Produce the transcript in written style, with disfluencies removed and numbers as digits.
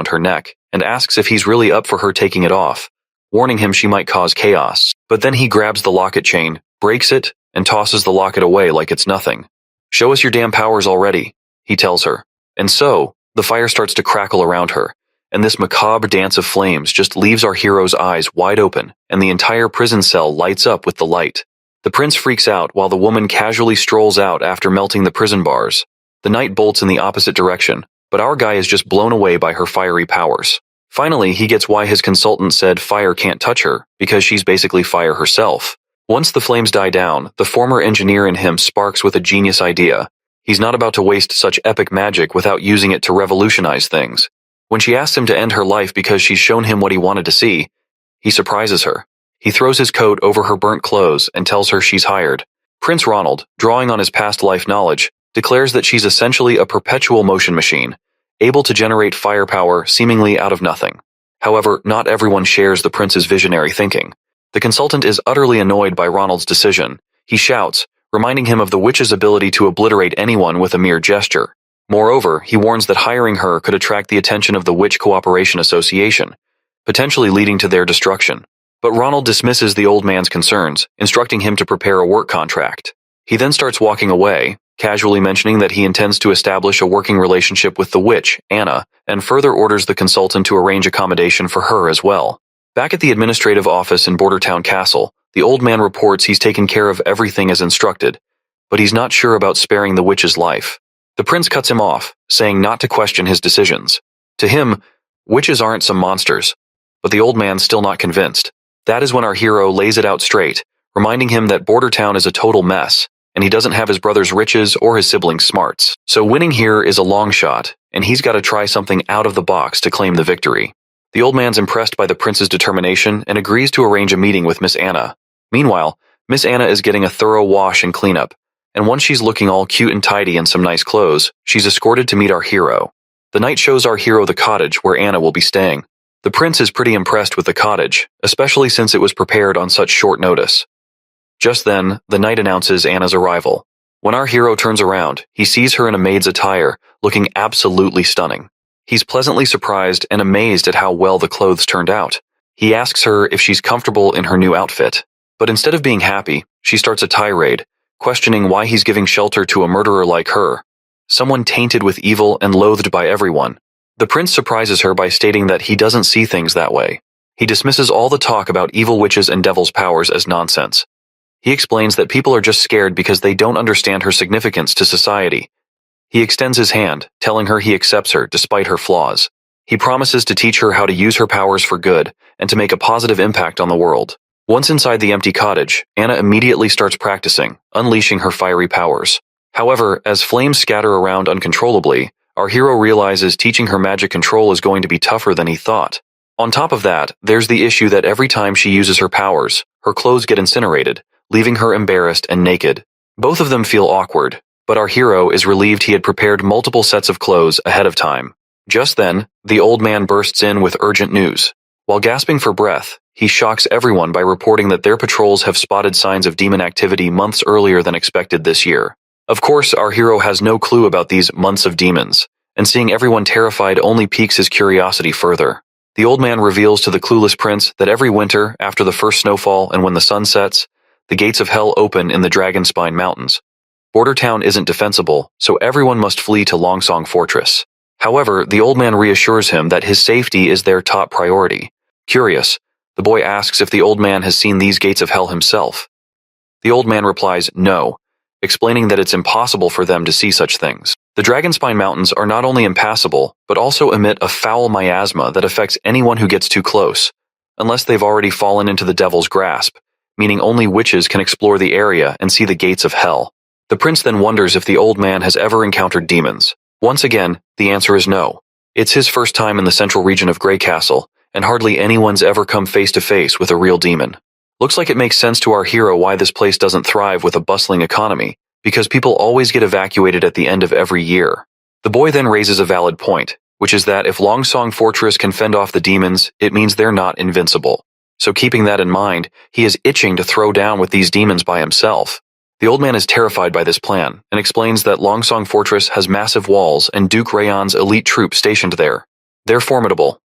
around her neck and asks if he's really up for her taking it off, warning him she might cause chaos. But then he grabs the locket chain, breaks it, and tosses the locket away like it's nothing. "Show us your damn powers already," he tells her. And so, the fire starts to crackle around her, and this macabre dance of flames just leaves our hero's eyes wide open, and the entire prison cell lights up with the light. The prince freaks out while the woman casually strolls out after melting the prison bars. The knight bolts in the opposite direction, but our guy is just blown away by her fiery powers. Finally, he gets why his consultant said fire can't touch her, because she's basically fire herself. Once the flames die down, the former engineer in him sparks with a genius idea. He's not about to waste such epic magic without using it to revolutionize things. When she asks him to end her life because she's shown him what he wanted to see, he surprises her. He throws his coat over her burnt clothes and tells her she's hired. Prince Ronald, drawing on his past life knowledge, declares that she's essentially a perpetual motion machine, able to generate firepower seemingly out of nothing. However, not everyone shares the prince's visionary thinking. The consultant is utterly annoyed by Ronald's decision. He shouts, reminding him of the witch's ability to obliterate anyone with a mere gesture. Moreover, he warns that hiring her could attract the attention of the Witch Cooperation Association, potentially leading to their destruction. But Ronald dismisses the old man's concerns, instructing him to prepare a work contract. He then starts walking away, casually mentioning that he intends to establish a working relationship with the witch, Anna, and further orders the consultant to arrange accommodation for her as well. Back at the administrative office in Bordertown Castle, the old man reports he's taken care of everything as instructed, but he's not sure about sparing the witch's life. The prince cuts him off, saying not to question his decisions. To him, witches aren't some monsters, but the old man's still not convinced. That is when our hero lays it out straight, reminding him that Bordertown is a total mess, and he doesn't have his brother's riches or his siblings' smarts. So winning here is a long shot, and he's got to try something out of the box to claim the victory. The old man's impressed by the prince's determination and agrees to arrange a meeting with Miss Anna. Meanwhile, Miss Anna is getting a thorough wash and cleanup, and once she's looking all cute and tidy in some nice clothes, she's escorted to meet our hero. The knight shows our hero the cottage where Anna will be staying. The prince is pretty impressed with the cottage, especially since it was prepared on such short notice. Just then, the knight announces Anna's arrival. When our hero turns around, he sees her in a maid's attire, looking absolutely stunning. He's pleasantly surprised and amazed at how well the clothes turned out. He asks her if she's comfortable in her new outfit. But instead of being happy, she starts a tirade, questioning why he's giving shelter to a murderer like her, someone tainted with evil and loathed by everyone. The prince surprises her by stating that he doesn't see things that way. He dismisses all the talk about evil witches and devil's powers as nonsense. He explains that people are just scared because they don't understand her significance to society. He extends his hand, telling her he accepts her despite her flaws. He promises to teach her how to use her powers for good and to make a positive impact on the world. Once inside the empty cottage, Anna immediately starts practicing, unleashing her fiery powers. However, as flames scatter around uncontrollably, our hero realizes teaching her magic control is going to be tougher than he thought. On top of that, there's the issue that every time she uses her powers, her clothes get incinerated, leaving her embarrassed and naked. Both of them feel awkward, but our hero is relieved he had prepared multiple sets of clothes ahead of time. Just then, the old man bursts in with urgent news. While gasping for breath, he shocks everyone by reporting that their patrols have spotted signs of demon activity months earlier than expected this year. Of course, our hero has no clue about these months of demons, and seeing everyone terrified only piques his curiosity further. The old man reveals to the clueless prince that every winter, after the first snowfall and when the sun sets, the gates of hell open in the Dragonspine Mountains. Bordertown isn't defensible, so everyone must flee to Longsong Fortress. However, the old man reassures him that his safety is their top priority. Curious, the boy asks if the old man has seen these gates of hell himself. The old man replies no, explaining that it's impossible for them to see such things. The Dragonspine Mountains are not only impassable, but also emit a foul miasma that affects anyone who gets too close, unless they've already fallen into the devil's grasp, meaning only witches can explore the area and see the gates of hell. The prince then wonders if the old man has ever encountered demons. Once again, the answer is no. It's his first time in the central region of Grey Castle, and hardly anyone's ever come face to face with a real demon. Looks like it makes sense to our hero why this place doesn't thrive with a bustling economy, because people always get evacuated at the end of every year. The boy then raises a valid point, which is that if Longsong Fortress can fend off the demons, it means they're not invincible. So keeping that in mind, he is itching to throw down with these demons by himself. The old man is terrified by this plan, and explains that Longsong Fortress has massive walls and Duke Rayon's elite troops stationed there. They're formidable,